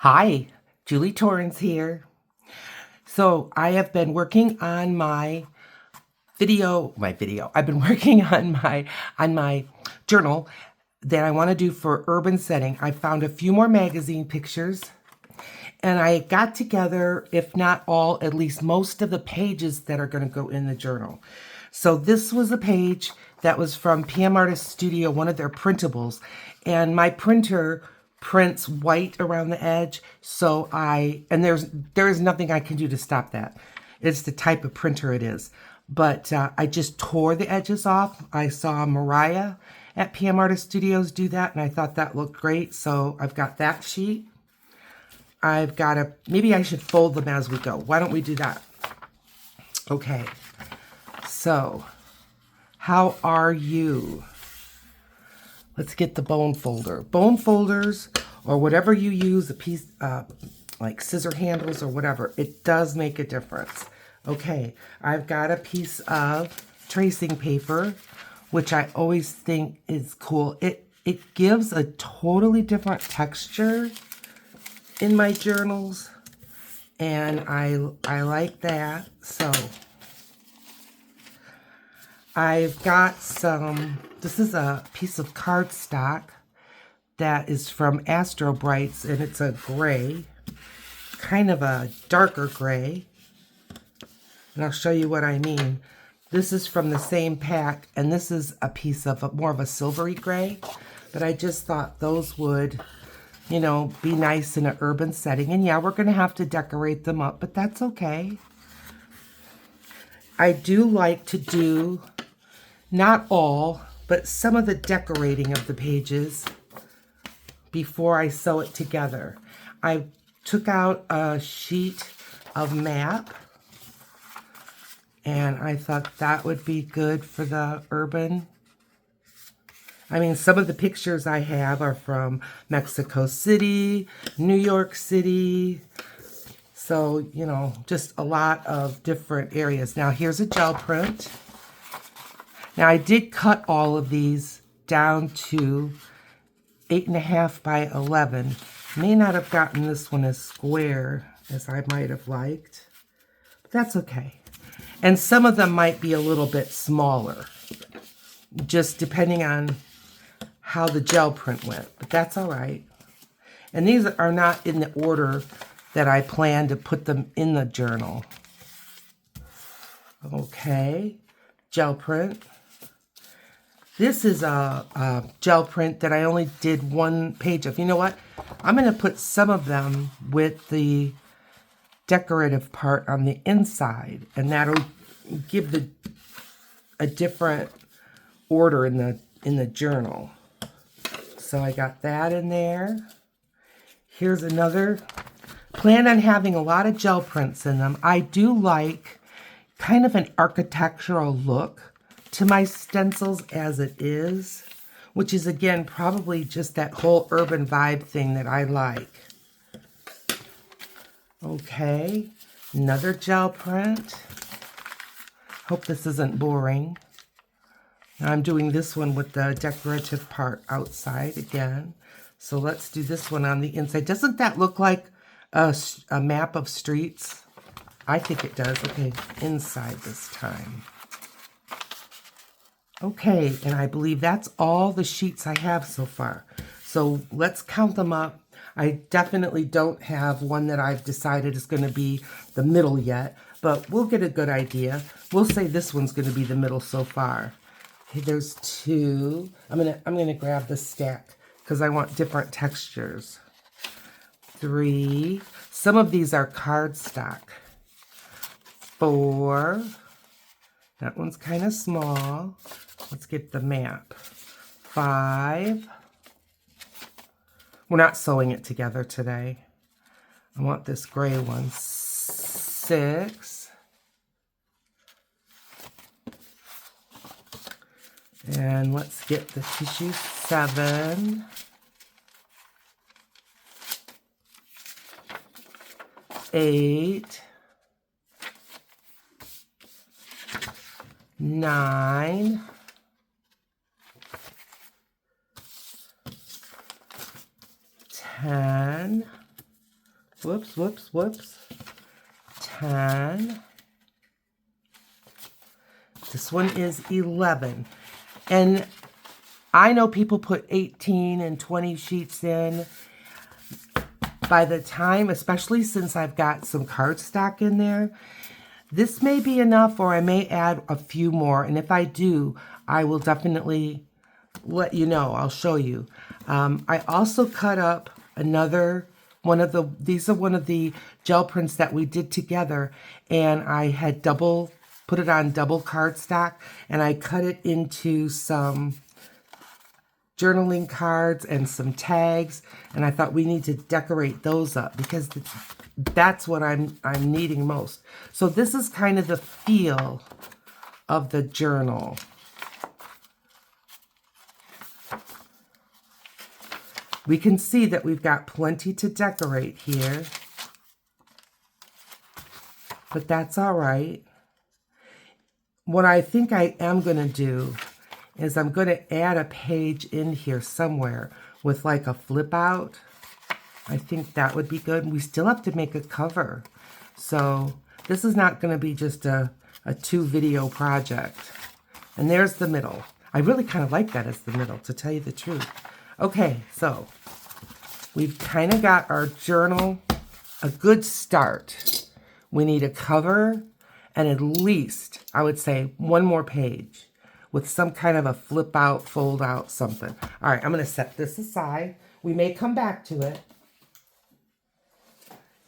Hi, Julie Torrance here. So I have been working on I've been working on my journal that I want to do for urban setting. I found a few more magazine pictures and I got together, if not all, at least most of the pages that are going to go in the journal. So this was a page that was from PM Artist Studio, one of their printables, and my printer prints white around the edge. So there is nothing I can do to stop that. It's the type of printer it is. But I just tore the edges off. I saw Mariah at PM Artist Studios do that, and I thought that looked great. So I've got that sheet. Maybe I should fold them as we go. Why don't we do that? Okay. So, how are you? Let's get the bone folder. Bone folders, or whatever you use, a piece, like scissor handles or whatever, it does make a difference. Okay, I've got a piece of tracing paper, which I always think is cool. It gives a totally different texture in my journals, and I like that. So I've got this is a piece of cardstock that is from Astro Brights, and it's a gray, kind of a darker gray, and I'll show you what I mean. This is from the same pack, and this is a piece of more of a silvery gray, but I just thought those would, be nice in an urban setting. And yeah, we're going to have to decorate them up, but that's okay. I do like to do, not all, but some of the decorating of the pages before I sew it together. I took out a sheet of map, and I thought that would be good for the urban. I mean, some of the pictures I have are from Mexico City, New York City. So, just a lot of different areas. Now, here's a gel print. Now, I did cut all of these down to 8.5 by 11. May not have gotten this one as square as I might have liked, but that's okay. And some of them might be a little bit smaller, just depending on how the gel print went, but that's all right. And these are not in the order that I plan to put them in the journal. Okay, gel print. This is a gel print that I only did one page of. You know what? I'm going to put some of them with the decorative part on the inside, and that'll give a different order in the journal. So I got that in there. Here's another. Plan on having a lot of gel prints in them. I do like kind of an architectural look to my stencils as it is, which is, again, probably just that whole urban vibe thing that I like. Okay, another gel print. Hope this isn't boring. Now I'm doing this one with the decorative part outside again. So let's do this one on the inside. Doesn't that look like a map of streets? I think it does. Okay, inside this time. Okay, and I believe that's all the sheets I have so far. So let's count them up. I definitely don't have one that I've decided is going to be the middle yet, but we'll get a good idea. We'll say this one's going to be the middle so far. Okay, there's two. I'm gonna grab the stack because I want different textures. 3. Some of these are cardstock. 4. That one's kind of small. Let's get the map. 5. We're not sewing it together today. I want this gray one. 6. And let's get the tissue. 7. 8. 9. 10. whoops. 10. This one is 11. And I know people put 18 and 20 sheets in. By the time, especially since I've got some cardstock in there, this may be enough, or I may add a few more. And if I do, I will definitely let you know. I'll show you. I also cut up another one of the, these are one of the gel prints that we did together, and I had put it on double cardstock, and I cut it into some journaling cards and some tags, and I thought we need to decorate those up because that's what I'm needing most. So this is kind of the feel of the journal. We can see that we've got plenty to decorate here, but that's all right. What I think I am going to do is I'm going to add a page in here somewhere with like a flip out. I think that would be good. We still have to make a cover. So this is not going to be just a 2-video project. And there's the middle. I really kind of like that as the middle, to tell you the truth. Okay, so we've kind of got our journal a good start. We need a cover and at least, I would say, one more page with some kind of a flip out, fold out, something. All right, I'm going to set this aside. We may come back to it.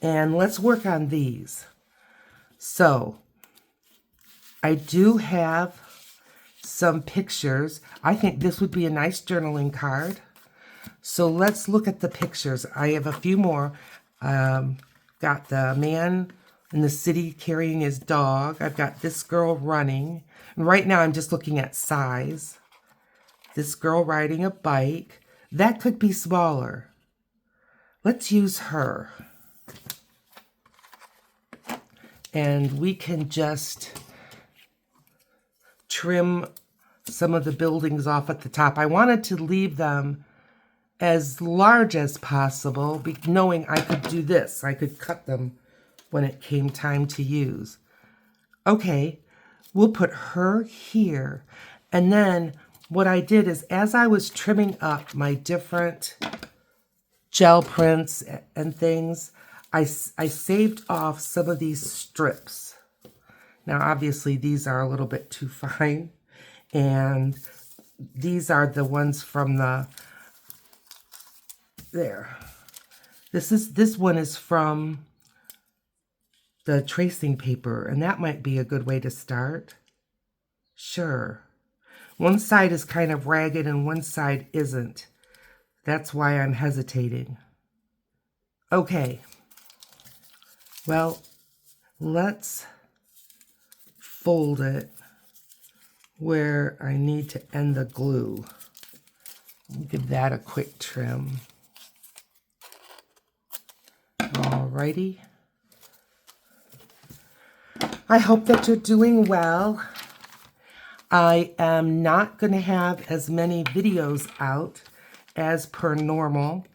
And let's work on these. So, I do have some pictures. I think this would be a nice journaling card. So let's look at the pictures. I have a few more. Got the man in the city carrying his dog. I've got this girl running. And right now I'm just looking at size. This girl riding a bike. That could be smaller. Let's use her. And we can just trim some of the buildings off at the top. I wanted to leave them as large as possible, knowing I could do this. I could cut them when it came time to use. Okay, we'll put her here. And then what I did is, as I was trimming up my different gel prints and things, I saved off some of these strips. Now, obviously, these are a little bit too fine. And these are the ones from the... There. This one is from the tracing paper, and that might be a good way to start. Sure. One side is kind of ragged and one side isn't. That's why I'm hesitating. Okay. Well, let's fold it where I need to end the glue. Give that a quick trim. Alrighty. I hope that you're doing well. I am not going to have as many videos out as per normal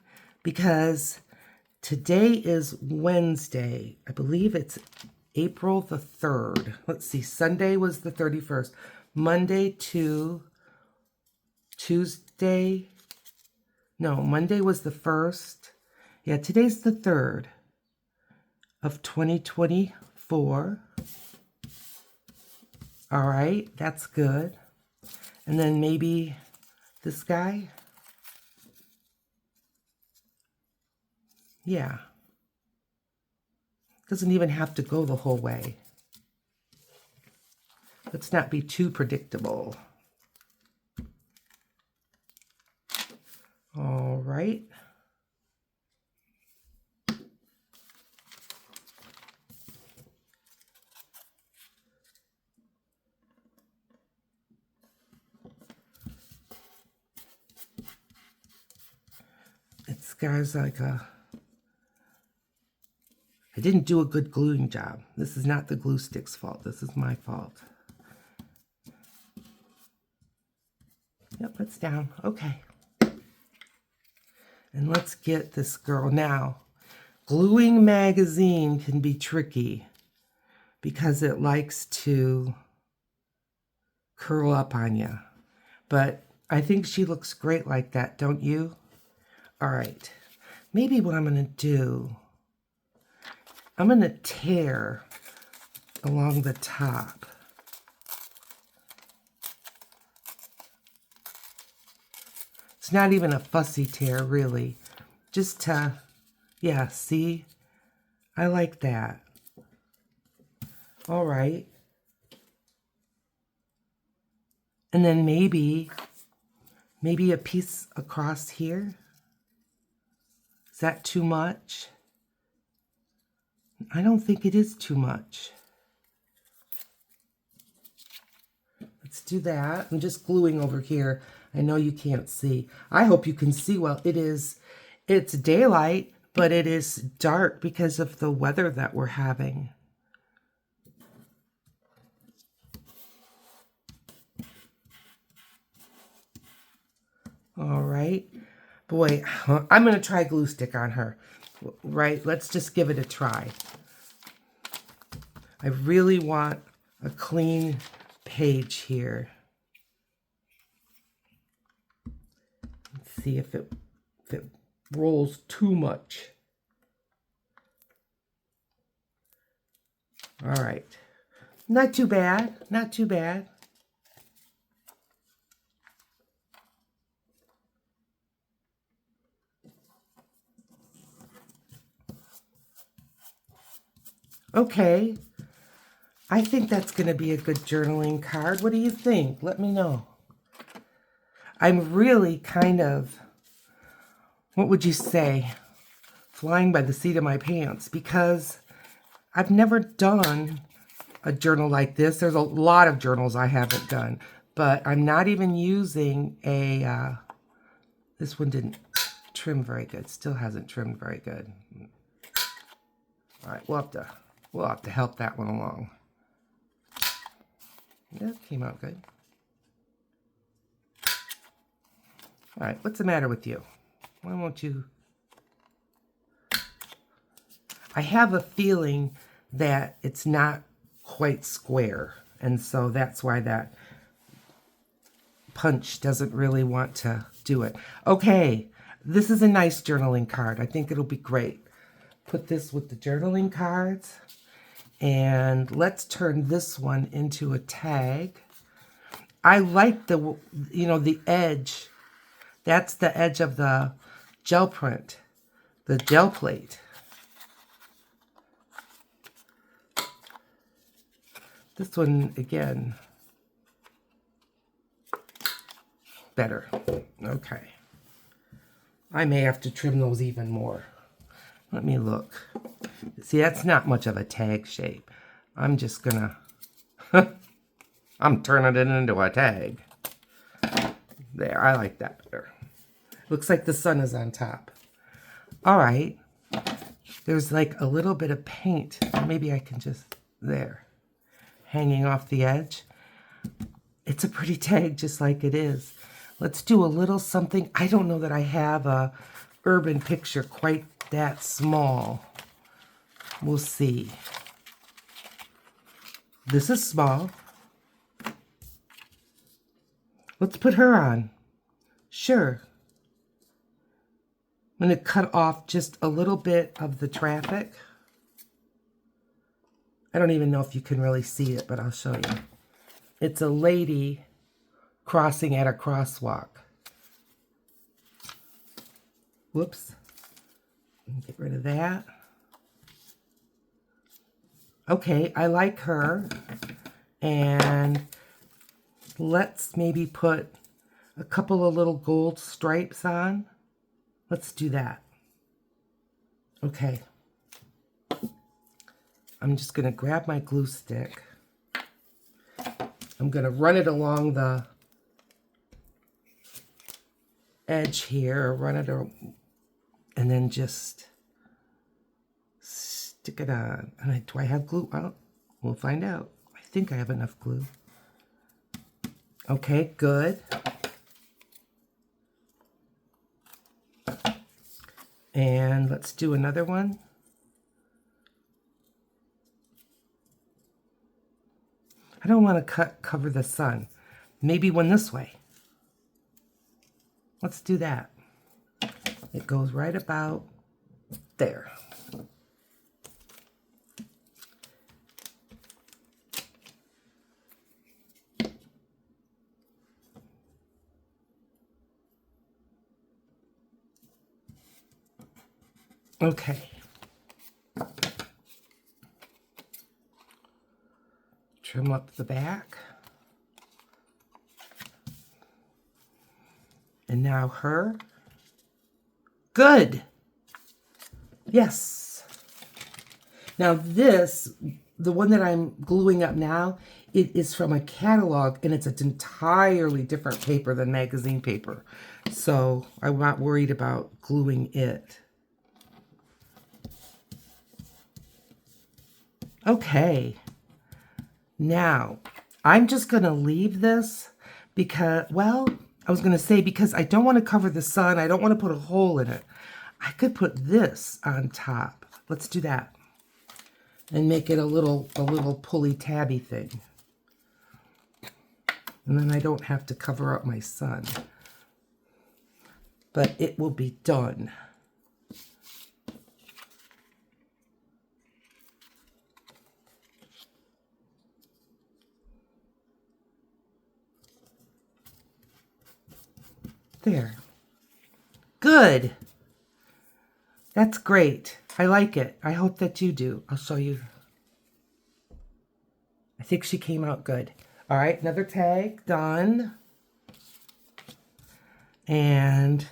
because today is Wednesday. I believe it's April the 3rd. Let's see, Sunday was the 31st. Monday to Tuesday. No, Monday was the 1st. Yeah, today's the 3rd of 2024. All right, that's good. And then maybe this guy. Yeah. Doesn't even have to go the whole way. Let's not be too predictable. All right. This guy's like a... I didn't do a good gluing job. This is not the glue stick's fault. This is my fault. Yep, it's down. Okay. And let's get this girl now. Gluing magazine can be tricky because it likes to curl up on you. But I think she looks great like that, don't you? All right. Maybe what I'm going to do, I'm going to tear along the top. It's not even a fussy tear, really. Just to, yeah, see? I like that. All right. And then maybe a piece across here. Is that too much? I don't think it is too much. Let's do that. I'm just gluing over here. I know you can't see. I hope you can see well. It's daylight, but it is dark because of the weather that we're having. All right. Boy, I'm going to try glue stick on her. Right? Let's just give it a try. I really want a clean page here. Let's see if it rolls too much. All right. Not too bad. Not too bad. Okay. I think that's going to be a good journaling card. What do you think? Let me know. I'm really kind of, what would you say, flying by the seat of my pants because I've never done a journal like this. There's a lot of journals I haven't done, but I'm not even using a, this one didn't trim very good. Still hasn't trimmed very good. All right, we'll have to help that one along. That came out good. All right, what's the matter with you? Why won't you? I have a feeling that it's not quite square, and so that's why that punch doesn't really want to do it. Okay, this is a nice journaling card. I think it'll be great. Put this with the journaling cards. And let's turn this one into a tag. I like the, the edge. That's the edge of the gel print, the gel plate. This one, again, better. Okay. I may have to trim those even more. Let me look. See, that's not much of a tag shape. I'm just gonna, I'm turning it into a tag. There, I like that better. Looks like the sun is on top. All right. There's like a little bit of paint. Maybe I can just, there, hanging off the edge. It's a pretty tag just like it is. Let's do a little something. I don't know that I have a urban picture quite that small. We'll see. This is small. Let's put her on. Sure. I'm going to cut off just a little bit of the traffic. I don't even know if you can really see it, but I'll show you. It's a lady crossing at a crosswalk. Whoops. Get rid of that. Okay, I like her. And let's maybe put a couple of little gold stripes on. Let's do that. Okay. I'm just going to grab my glue stick. I'm going to run it along the edge here, run it, and then just stick it on. And do I have glue? Well, we'll find out. I think I have enough glue. Okay, good. And let's do another one. I don't want to cover the sun. Maybe one this way. Let's do that. It goes right about there. Okay. Trim up the back. And now her. Good. Yes. Now this, the one that I'm gluing up now, it is from a catalog and it's an entirely different paper than magazine paper. So I'm not worried about gluing it. Okay. Now, I'm just going to leave this because, well, I was going to say because I don't want to cover the sun. I don't want to put a hole in it. I could put this on top. Let's do that. And make it a little pulley tabby thing. And then I don't have to cover up my sun. But it will be done. There. Good. That's great. I like it. I hope that you do. I'll show you. I think she came out good. All right, another tag done. And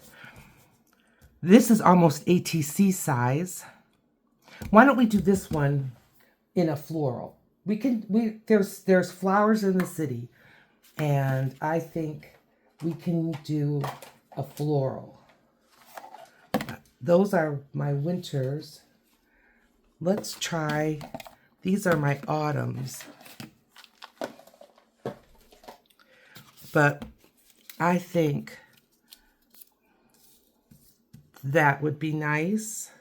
this is almost ATC size. Why don't we do this one in a floral? There's flowers in the city, and I think we can do a floral. Those are my winters. Let's try, these are my autumns. But I think that would be nice.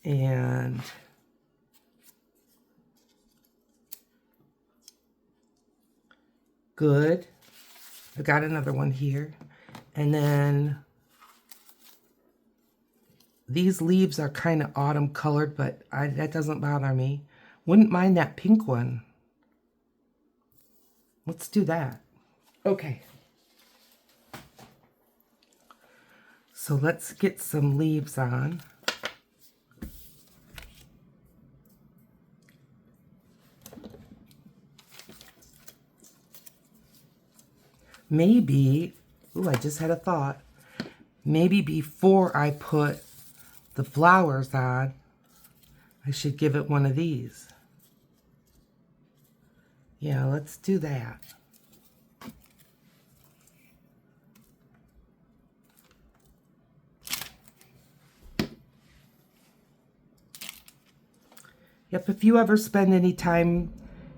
And good. I got another one here. And then these leaves are kind of autumn colored, but that doesn't bother me. Wouldn't mind that pink one. Let's do that. Okay. So let's get some leaves on. Maybe, ooh, I just had a thought. Maybe before I put the flowers on, I should give it one of these. Yeah, let's do that. Yep, if you ever spend any time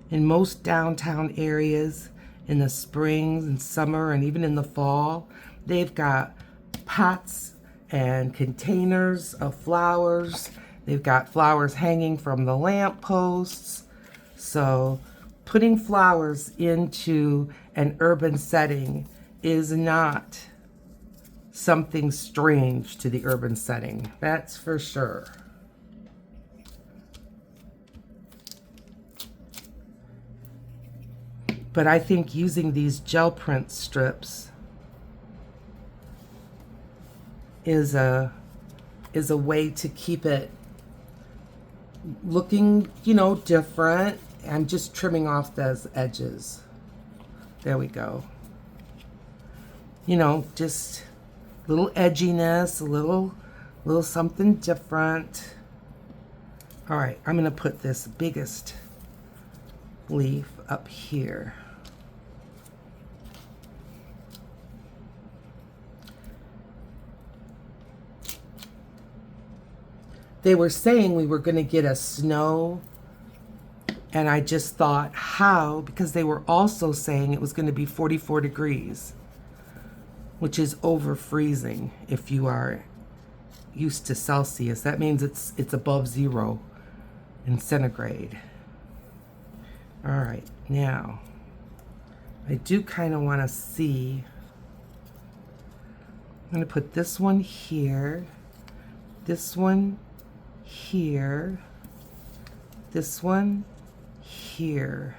in most downtown areas in the springs and summer and even in the fall, they've got pots and containers of flowers. They've got flowers hanging from the lamp posts. So putting flowers into an urban setting is not something strange to the urban setting. That's for sure. But I think using these gel print strips is a way to keep it looking, you know, different. I'm just trimming off those edges. There we go. You know, just a little edginess, a little something different. All right, I'm gonna put this biggest leaf up here. They were saying we were going to get a snow, and I just thought, how? Because they were also saying it was going to be 44 degrees, which is over freezing if you are used to Celsius. That means it's above 0 in centigrade. All right, now I do kind of want to see. I'm going to put this one here, this one here, this one here.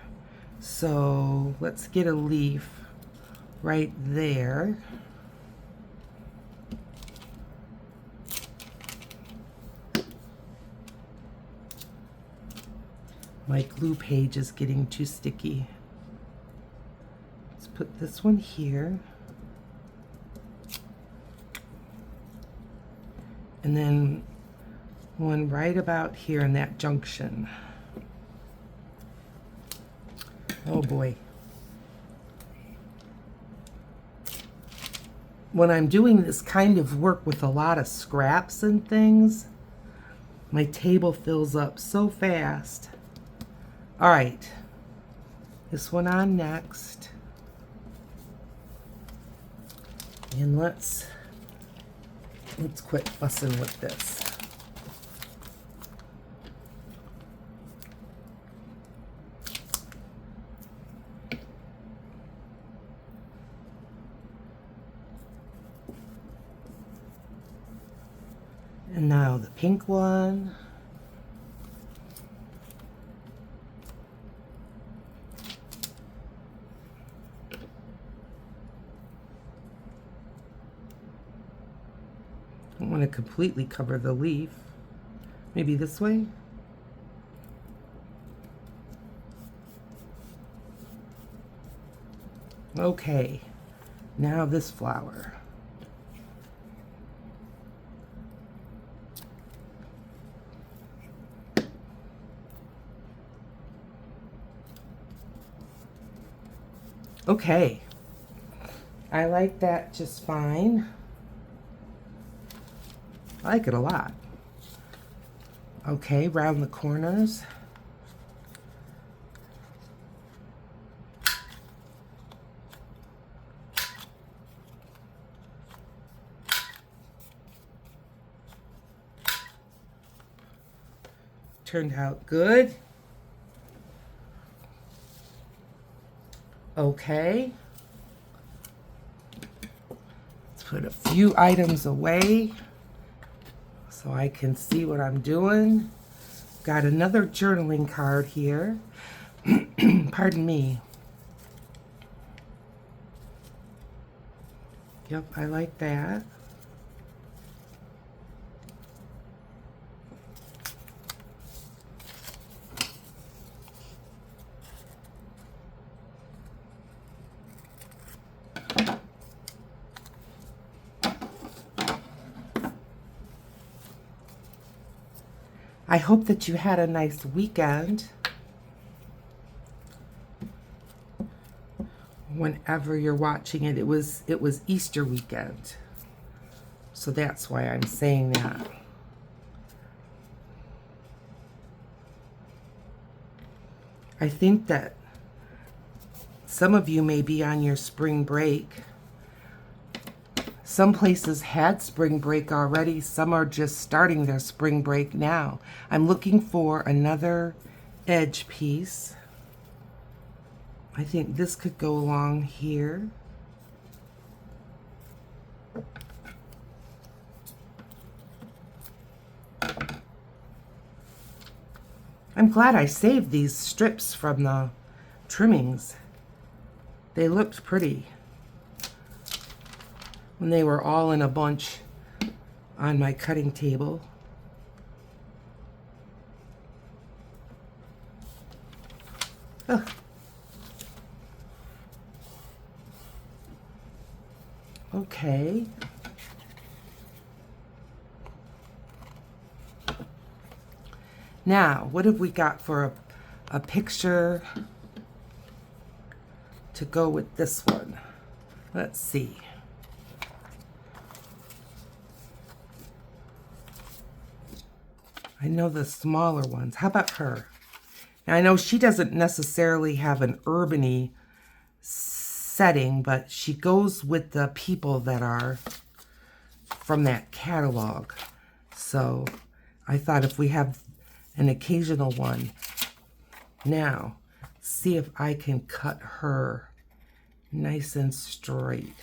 So let's get a leaf right there. My glue page is getting too sticky. Let's put this one here. And then one right about here in that junction. Oh boy. When I'm doing this kind of work with a lot of scraps and things, my table fills up so fast. All right, this one on next. And let's quit fussing with this. And now the pink one. I don't want to completely cover the leaf. Maybe this way? Okay, now this flower. Okay, I like that just fine. I like it a lot. Okay, round the corners. Turned out good. Okay. Let's put a few items away so I can see what I'm doing. Got another journaling card here. Pardon me. Yep, I like that. I hope that you had a nice weekend. Whenever you're watching it, it was Easter weekend. So that's why I'm saying that. I think that some of you may be on your spring break. Some places had spring break already. Some are just starting their spring break now. I'm looking for another edge piece. I think this could go along here. I'm glad I saved these strips from the trimmings. They looked pretty when they were all in a bunch on my cutting table. Ugh. Okay. Now, what have we got for a picture to go with this one? Let's see. I know the smaller ones. How about her? Now, I know she doesn't necessarily have an urban-y setting, but she goes with the people that are from that catalog. So I thought if we have an occasional one. Now, see if I can cut her nice and straight.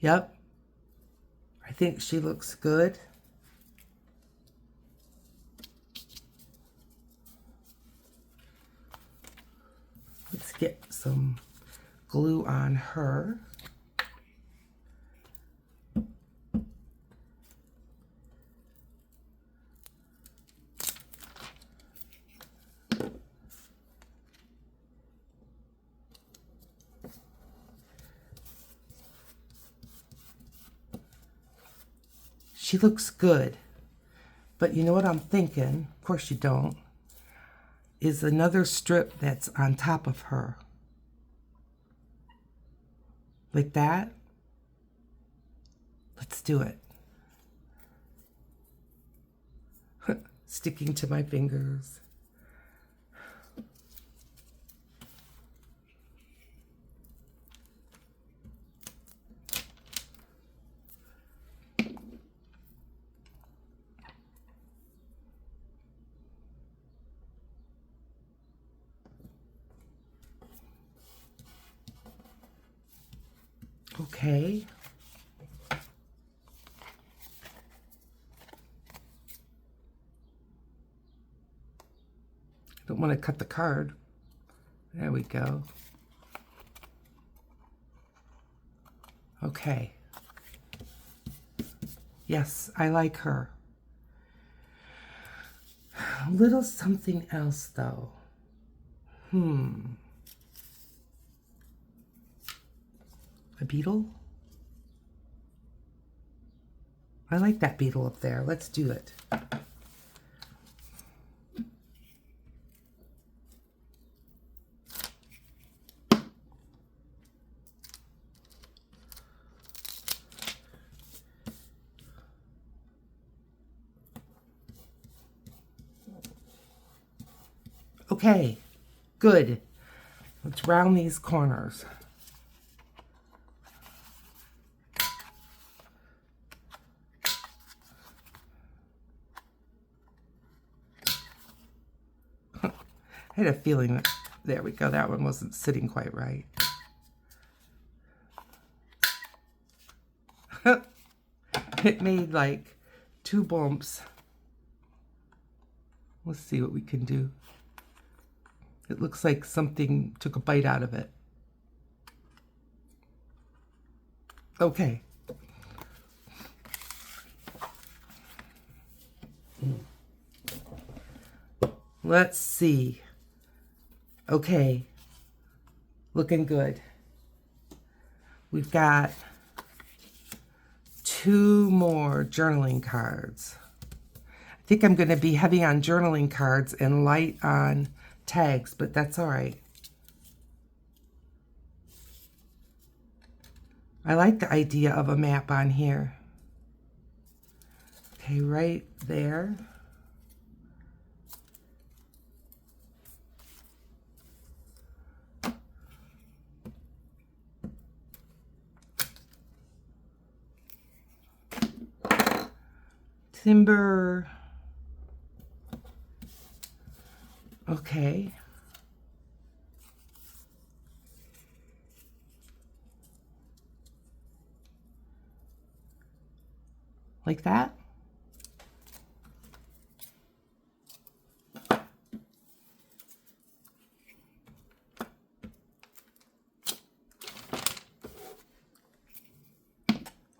Yep, I think she looks good. Let's get some glue on her. She looks good, but you know what I'm thinking? Of course you don't. Is another strip that's on top of her. Like that. Let's do it. Sticking to my fingers. Okay. Don't want to cut the card. There we go. Okay. Yes, I like her. A little something else though. A beetle? I like that beetle up there. Let's do it. Okay, good. Let's round these corners. I had a feeling that, there we go, that one wasn't sitting quite right. It made like 2 bumps. Let's see what we can do. It looks like something took a bite out of it. Okay. Let's see. Okay. Looking good. We've got 2 more journaling cards. I think I'm going to be heavy on journaling cards and light on tags, but that's all right. I like the idea of a map on here. Okay, right there. Timber. Okay. Like that.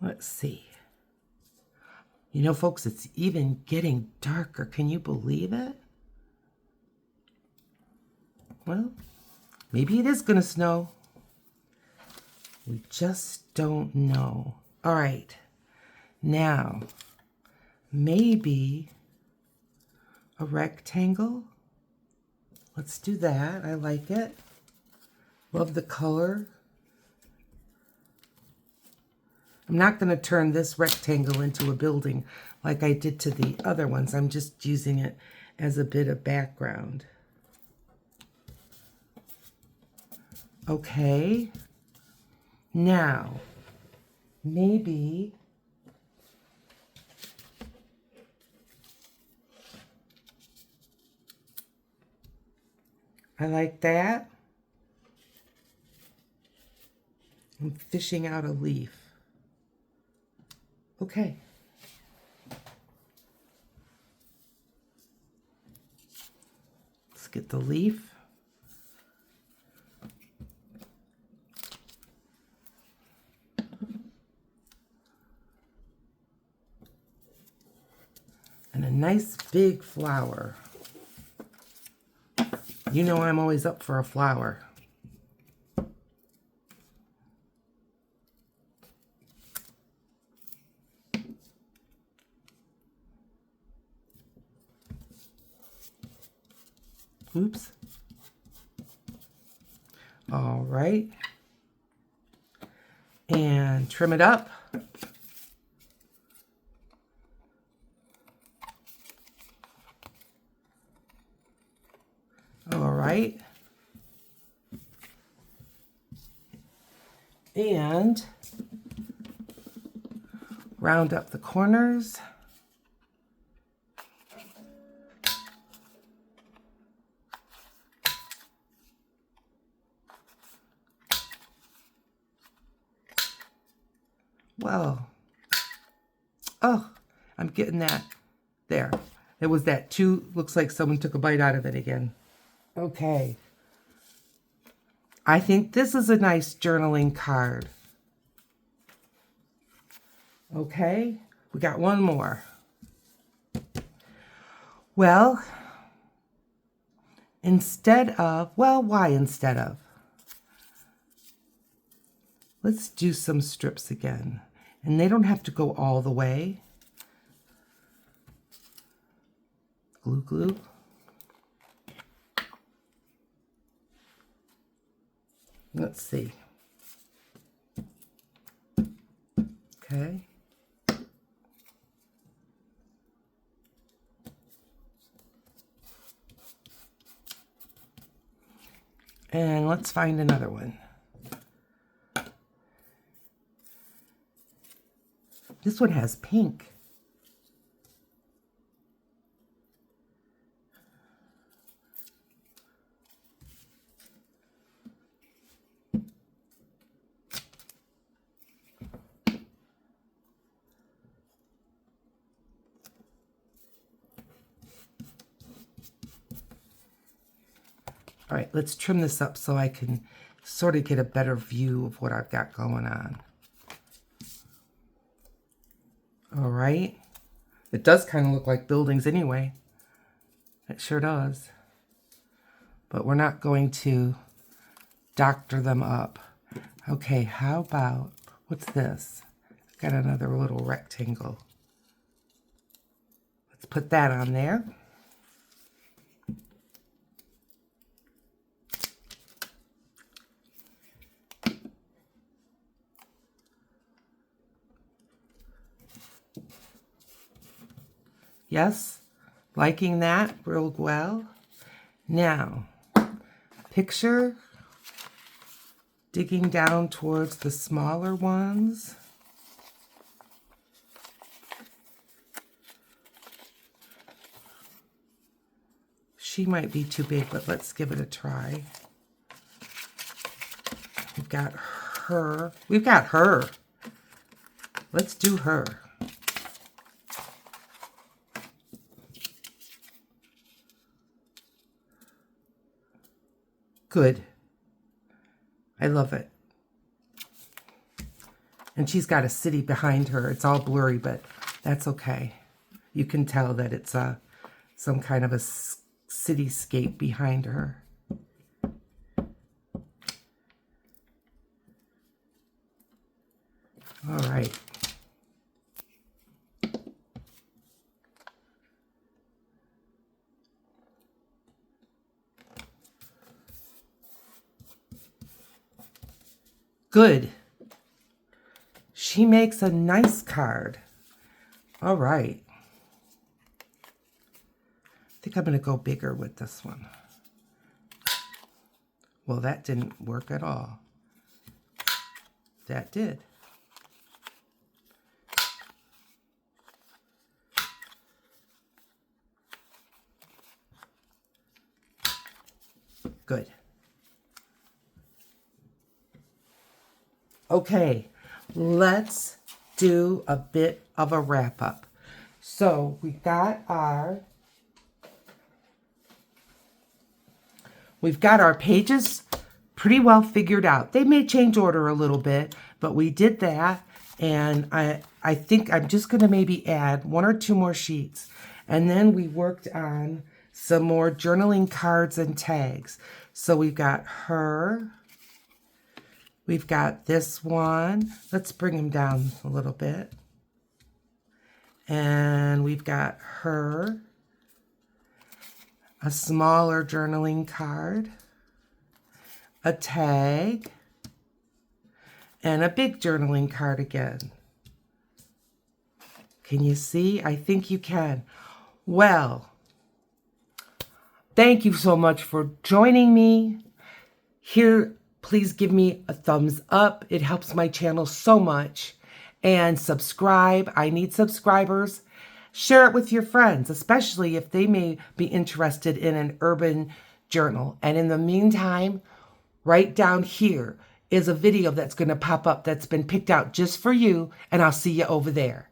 Let's see. You know, folks, it's even getting darker. Can you believe it? Well, maybe it is going to snow. We just don't know. All right. Now, maybe a rectangle. Let's do that. I like it. Love the color. I'm not going to turn this rectangle into a building like I did to the other ones. I'm just using it as a bit of background. Okay. Now maybe I like that. I'm fishing out a leaf. Okay. Let's get the leaf. And a nice big flower. You know I'm always up for a flower. Oops. All right. And trim it up. All right. And round up the corners. Well, oh, I'm getting that there. It was that too, looks like someone took a bite out of it again. Okay. I think this is a nice journaling card. Okay, we got one more. Well, instead of, well, why instead of? Let's do some strips again. And they don't have to go all the way. Glue, glue. Let's see. Okay. And let's find another one. This one has pink. All right, let's trim this up so I can sort of get a better view of what I've got going on. All right. It does kind of look like buildings anyway. It sure does. But we're not going to doctor them up. Okay, how about, what's this? Got another little rectangle. Let's put that on there. Yes, liking that real well. Now, picture digging down towards the smaller ones. She might be too big, but let's give it a try. We've got her. We've got her. Let's do her. Good. I love it. And she's got a city behind her. It's all blurry, but that's okay. You can tell that it's some kind of a cityscape behind her. All right. Good. She makes a nice card. All right. I think I'm going to go bigger with this one. Well, that didn't work at all. That did. Good. Okay, let's do a bit of a wrap up. So we've got our pages pretty well figured out. They may change order a little bit, but we did that. And I think I'm just going to maybe add 1 or 2 more sheets. And then we worked on some more journaling cards and tags. So we've got her. We've got this one. Let's bring him down a little bit. And we've got her. A smaller journaling card. A tag. And a big journaling card again. Can you see? I think you can. Well, thank you so much for joining me. Here, please give me a thumbs up. It helps my channel so much. And subscribe. I need subscribers. Share it with your friends, especially if they may be interested in an urban journal. And in the meantime, right down here is a video that's going to pop up that's been picked out just for you, and I'll see you over there.